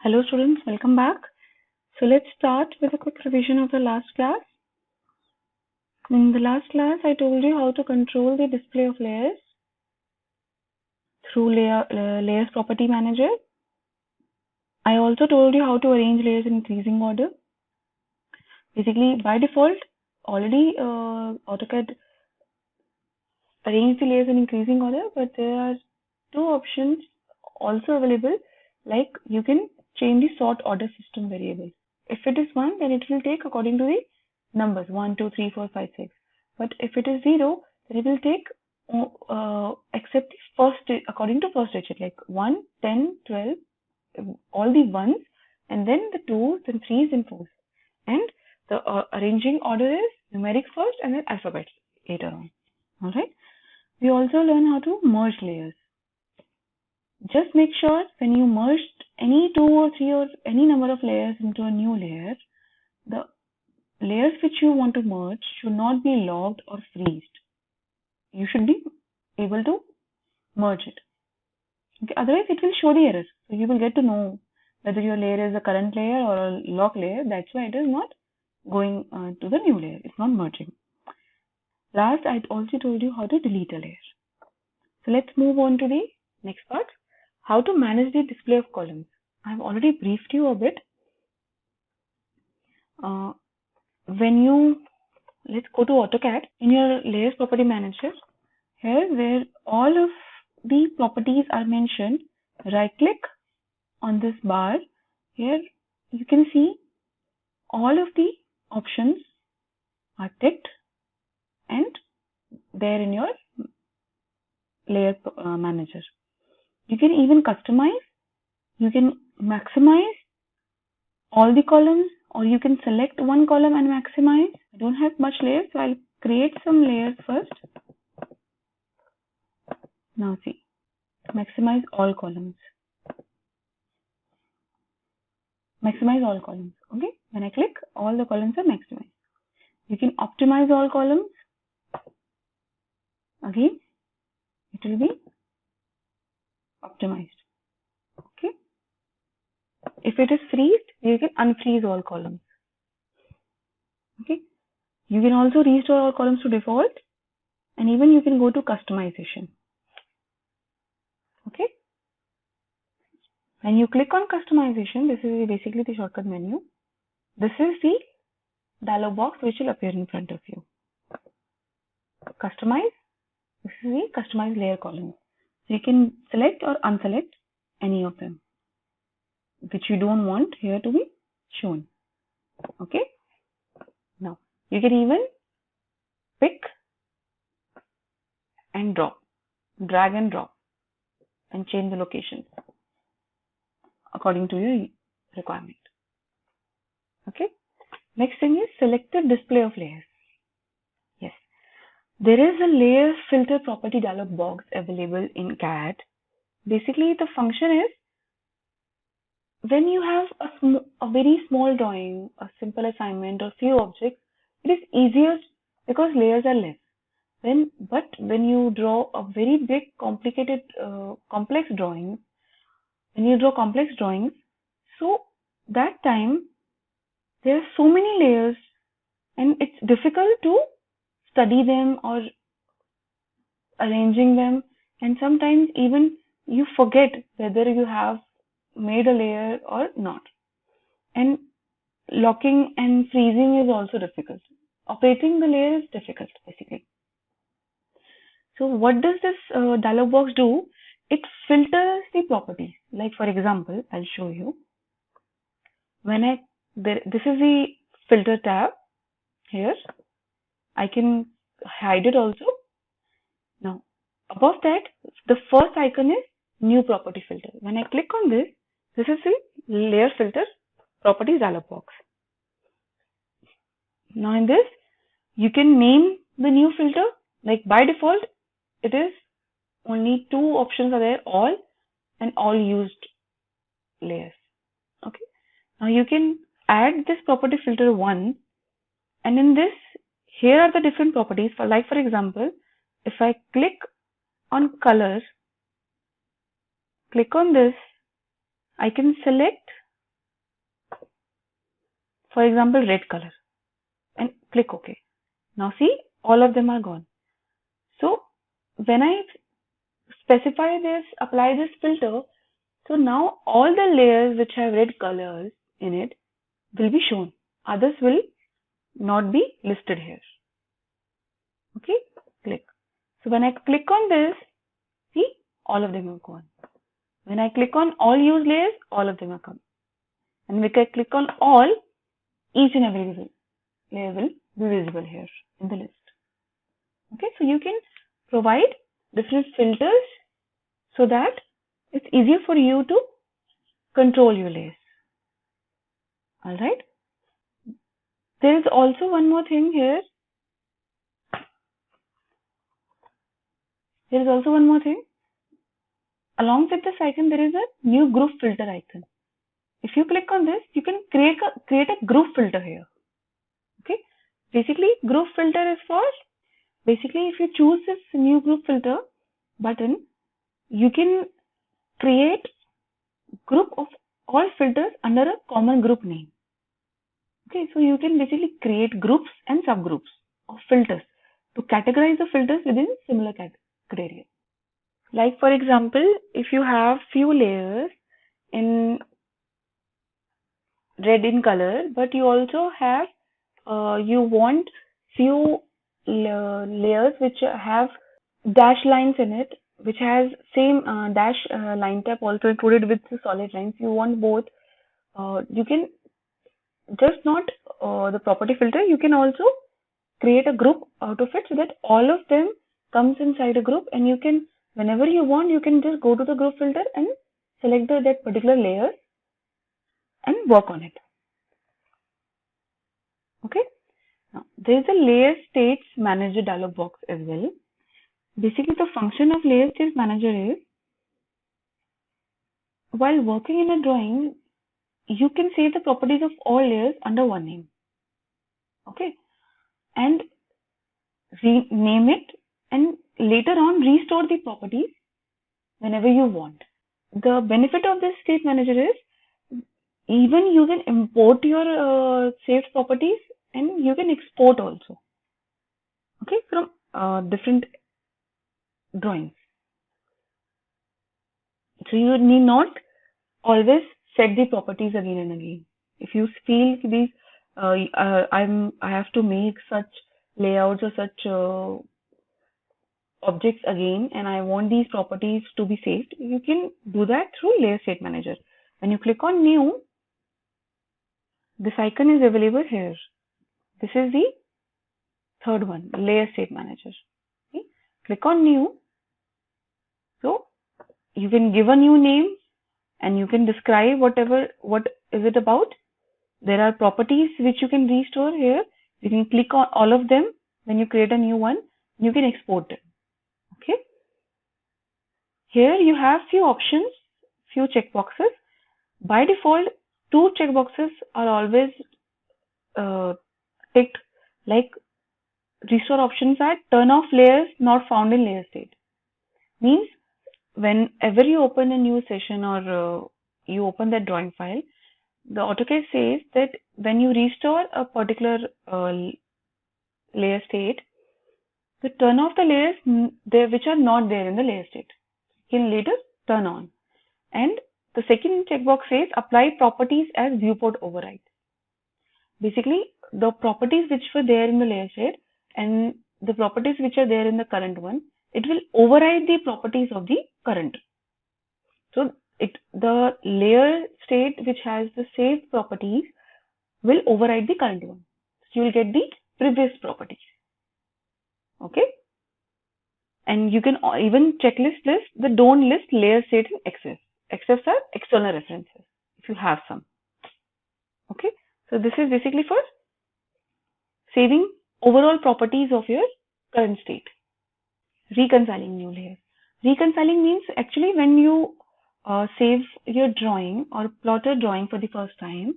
Hello students, welcome back. So let's start with a quick revision of the last class. In the last class, I told you how to control the display of layers through Layers Property Manager. I also told you how to arrange layers in increasing order. Basically, by default, already AutoCAD arranged the layers in increasing order, but there are two options also available, like you can change the sort order system variable. If it is 1, then it will take according to the numbers 1, 2, 3, 4, 5, 6. But if it is 0, then it will take except the first according to first digit, like 1, 10, 12, all the ones, and then the 2s, then 3s, and 4s. And the arranging order is numeric first and then alphabets later on. Alright. We also learn how to merge layers. Just make sure when you merged any 2 or 3 or any number of layers into a new layer, the layers which you want to merge should not be logged or freezed. You should be able to merge it. Okay, otherwise it will show the error. So you will get to know whether your layer is a current layer or a lock layer. That's why it is not going to the new layer. It's not merging. Last, I also told you how to delete a layer. So let's move on to the next part. How to manage the display of columns. I've already briefed you a bit. Let's go to AutoCAD. In your Layers Property Manager, here where all of the properties are mentioned, right click on this bar. Here you can see all of the options are ticked and there in your Layer Manager. You can even customize, you can maximize all the columns, or you can select one column and maximize. I don't have much layers, so I'll create some layers first. Now see, maximize all columns. Maximize all columns. Okay, when I click, all the columns are maximized. You can optimize all columns. Again, it will be optimized. Okay. If it is freezed, you can unfreeze all columns. Okay. You can also restore all columns to default, and even you can go to customization. Okay. When you click on customization, this is basically the shortcut menu. This is the dialog box which will appear in front of you. Customize. This is the customize layer column. So you can select or unselect any of them which you don't want here to be shown. Okay. Now you can even pick and drop, drag and drop, and change the location according to your requirement. Okay. Next thing is selected display of layers. Yes, there is a layer filter property dialog box available in CAD. Basically, the function is when you have a very small drawing, a simple assignment, or few objects, it is easiest because layers are less. But when you draw a very big, complicated, complex drawing, so that time there are so many layers, and it's difficult to study them or arranging them, and sometimes even you forget whether you have made a layer or not. And locking and freezing is also difficult. Operating the layer is difficult, basically. So what does this dialog box do? It filters the properties. Like for example, I'll show you. This is the filter tab. Here, I can hide it also. Now, above that, the first icon is new property filter. When I click on this, this is the layer filter properties dialog box. Now in this, you can name the new filter. Like by default, it is only two options are there, all and all used layers. Okay. Now you can add this property filter 1, and in this, here are the different properties. For example, if I click on color, click on this, I can select for example, red color, and click OK. Now see, all of them are gone. So when I specify this, apply this filter, so now all the layers which have red colors in it will be shown. Others will not be listed here. Okay, click. So when I click on this, see, all of them are gone. When I click on all used layers, all of them are come. And when I click on all, each and every layer will be visible here in the list. Okay, so you can provide different filters so that it's easier for you to control your layers. Alright. There is also one more thing here. There is also one more thing. Along with this icon, there is a new group filter icon. If you click on this, you can create a group filter here. Okay. Basically, group filter is for, basically if you choose this new group filter button, you can create group of all filters under a common group name. Okay, so you can basically create groups and subgroups of filters to categorize the filters within similar criteria. Like for example, if you have few layers in red in color, but you also have you want few layers which have dash lines in it, which has same dash line type also included with the solid lines. You want both. You can just not the property filter. You can also create a group out of it so that all of them comes inside a group, and you can, whenever you want, you can just go to the group filter and select that particular layer and work on it. Okay. Now, there is a layer states manager dialog box as well. Basically, the function of layer states manager is, while working in a drawing, you can save the properties of all layers under one name. Okay. And rename it, and later on restore the properties whenever you want. The benefit of this state manager is, even you can import your saved properties and you can export also, okay, from different drawings. So you need not always set the properties again and again. If you feel these, I have to make such layouts or such objects again, and I want these properties to be saved, you can do that through layer state manager. When you click on new, this icon is available here. This is the third one, layer state manager. Okay. Click on new. So you can give a new name and you can describe what is it about. There are properties which you can restore here. You can click on all of them. When you create a new one, you can export it. Okay. Here you have few options, few checkboxes. By default, 2 checkboxes are always ticked, like restore options are turn off layers not found in layer state. Means whenever you open a new session or you open that drawing file, the AutoCAD says that when you restore a particular layer state, to turn off the layers which are not there in the layer state. You can later turn on. And the second checkbox says apply properties as viewport override. Basically, the properties which were there in the layer state and the properties which are there in the current one, it will override the properties of the current. So the layer state which has the saved properties will override the current one. So you will get the previous properties. Okay. And you can even checklist list the don't list layer state in XF. XFs are external references if you have some. Okay. So this is basically for saving overall properties of your current state. Reconciling new layers. Reconciling means actually when you save your drawing or plot a drawing for the first time,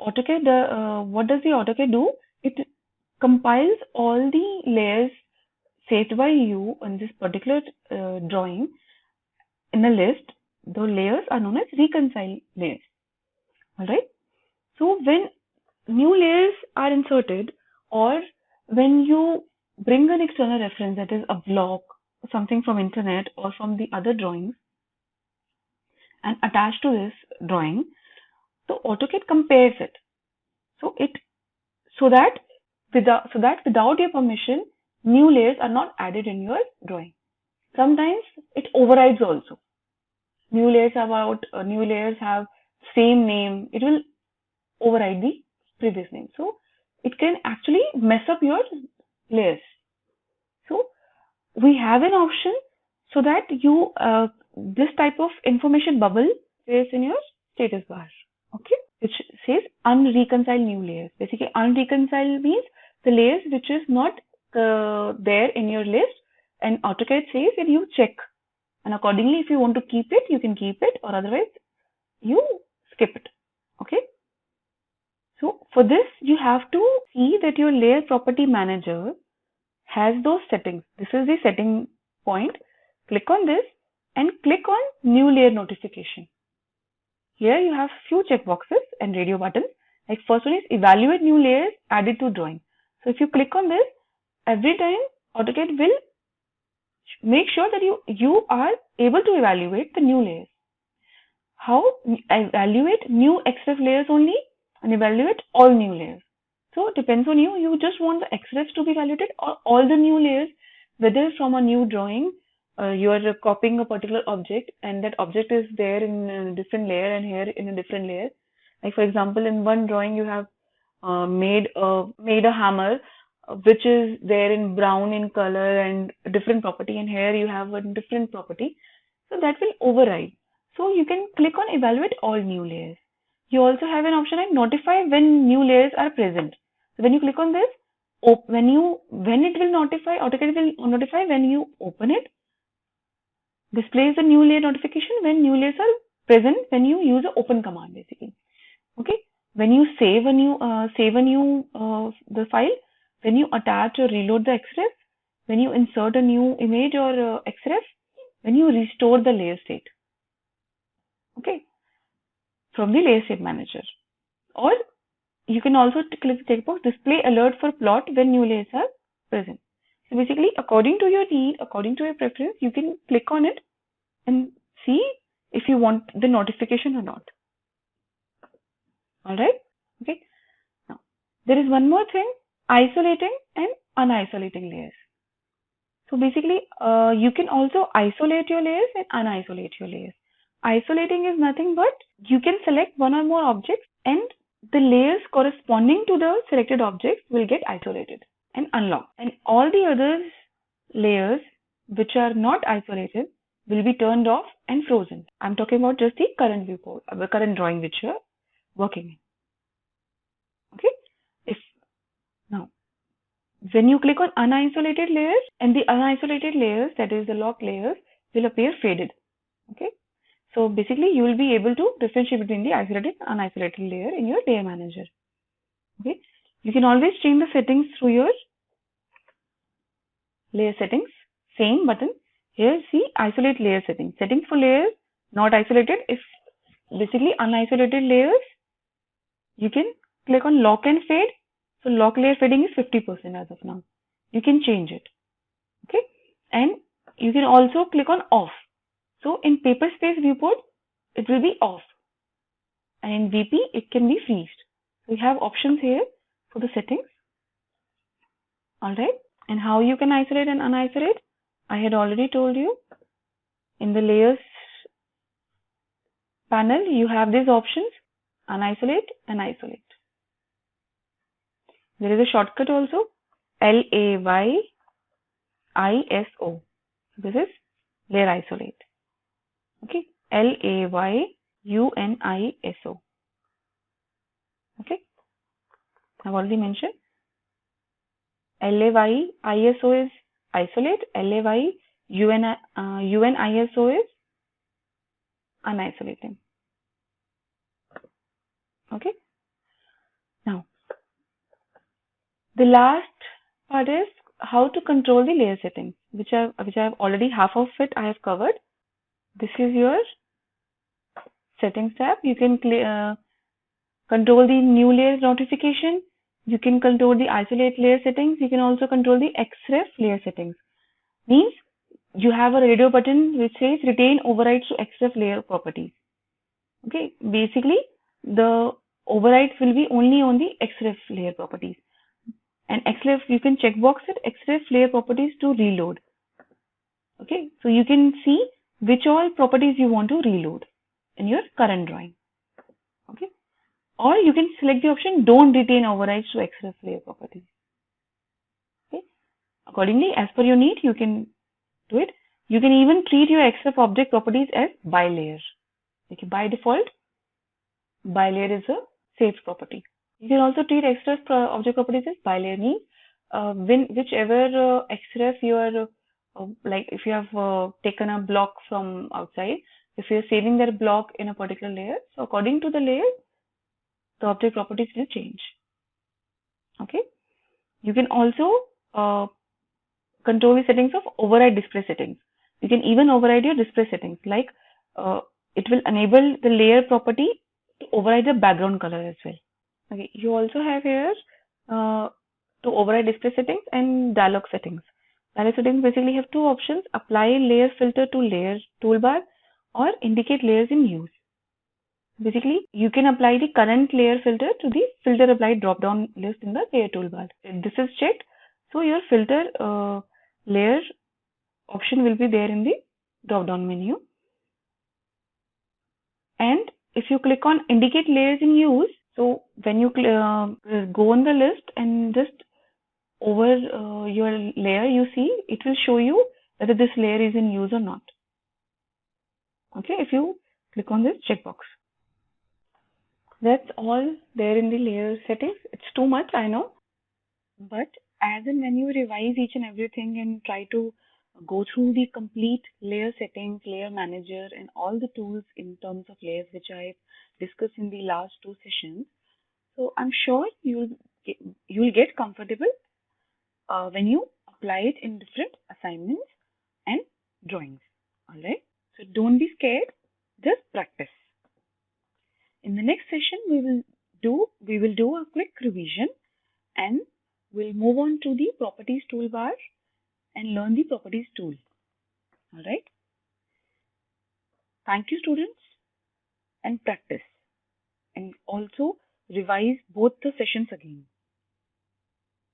AutoCAD, what does the AutoCAD do? It compiles all the layers saved by you on this particular drawing in a list. The layers are known as reconcile layers. Alright. So when new layers are inserted, or when you bring an external reference, that is a block, something from internet or from the other drawings, and attach to this drawing, so AutoCAD compares it. So it so that without your permission, new layers are not added in your drawing. Sometimes it overrides also. New layers have same name. It will override the previous name. So it can actually mess up your layers. So we have an option so that you this type of information bubble is in your status bar. Okay, which says unreconciled new layers. Basically, unreconciled means the layers which is not there in your list, and AutoCAD says that you check, and accordingly, if you want to keep it, you can keep it, or otherwise you skip it. Okay. So for this, you have to see that your layer property manager has those settings. This is the setting point. Click on this and click on new layer notification. Here you have few checkboxes and radio buttons. Like first one is evaluate new layers added to drawing. So if you click on this, every time AutoCAD will make sure that you are able to evaluate the new layers. How? Evaluate new XREF layers only and evaluate all new layers. So it depends on you. You just want the XREFs to be evaluated or all the new layers, whether from a new drawing, you are copying a particular object and that object is there in a different layer and here in a different layer. Like for example, in one drawing you have made a hammer which is there in brown in color and different property, and here you have a different property. So that will override. So you can click on evaluate all new layers. You also have an option like notify when new layers are present. So when you click on this, when it will notify, AutoCAD will notify when you open it. Displays the new layer notification when new layers are present when you use the open command basically. Okay. When you save a new the file, when you attach or reload the XREF, when you insert a new image or XREF, when you restore the layer state. Okay, from the layer state manager. Or you can also click the checkbox display alert for plot when new layers are present. So basically, according to your need, according to your preference, you can click on it and see if you want the notification or not. All right. Okay. Now, there is one more thing, isolating and unisolating layers. So basically, you can also isolate your layers and unisolate your layers. Isolating is nothing but you can select one or more objects and the layers corresponding to the selected objects will get isolated and unlocked. And all the other layers which are not isolated will be turned off and frozen. I'm talking about just the current viewport, the current drawing which you're working in. Okay. Now, when you click on unisolated layers, and the unisolated layers, that is the locked layers, will appear faded. Okay. So basically, you will be able to differentiate between the isolated and unisolated layer in your layer manager. Okay. You can always change the settings through your layer settings. Same button. Here, see isolate layer settings. Settings for layers not isolated. If basically unisolated layers, you can click on lock and fade. So lock layer fading is 50% as of now. You can change it. Okay. And you can also click on off. So in paper space viewport, it will be off. And in VP, it can be freezed. We have options here for the settings. Alright. And how you can isolate and unisolate, I had already told you. In the layers panel, you have these options, unisolate and isolate. There is a shortcut also, LAYISO. This is layer isolate. Okay, LAYUNISO. Okay, I've already mentioned. LAYISO is isolate, LAYUNISO is unisolating. Okay, now the last part is how to control the layer settings, which I have already half of it I have covered. This is your settings tab. You can control the new layer notification. You can control the isolate layer settings. You can also control the XREF layer settings. Means you have a radio button which says retain overrides to XREF layer properties. Okay, basically the overrides will be only on the XREF layer properties. And XREF, you can checkbox it XREF layer properties to reload. Okay, so you can see which all properties you want to reload in your current drawing. Okay, or you can select the option don't retain overrides to XREF layer properties. Okay, accordingly, as per your need, you can do it. You can even treat your XREF object properties as bi-layer. Okay, by default, bi-layer is a safe property. You can also treat XREF object properties as bi-layer, means whichever XREF you are like if you have taken a block from outside, if you are saving that block in a particular layer, so according to the layer, the object properties will change. Okay. You can also control the settings of override display settings. You can even override your display settings, like it will enable the layer property to override the background color as well. Okay. You also have here to override display settings and dialog settings. Dialog settings basically have two options: apply layer filter to layer toolbar or indicate layers in use. Basically, you can apply the current layer filter to the filter applied drop down list in the layer toolbar. This is checked, so your filter layer option will be there in the drop down menu. And if you click on indicate layers in use, so when you go on the list and just over your layer, you see it will show you whether this layer is in use or not. Okay, if you click on this checkbox. That's all there in the layer settings. It's too much, I know, but as and when you revise each and everything and try to go through the complete layer settings, layer manager, and all the tools in terms of layers which I've discussed in the last two sessions, so I'm sure you'll get comfortable when you apply it in different assignments and drawings. All right. So don't be scared. Just practice. In the next session, we will do a quick revision and we'll move on to the properties toolbar and learn the properties tool. All right. Thank you, students, and practice. And also revise both the sessions again.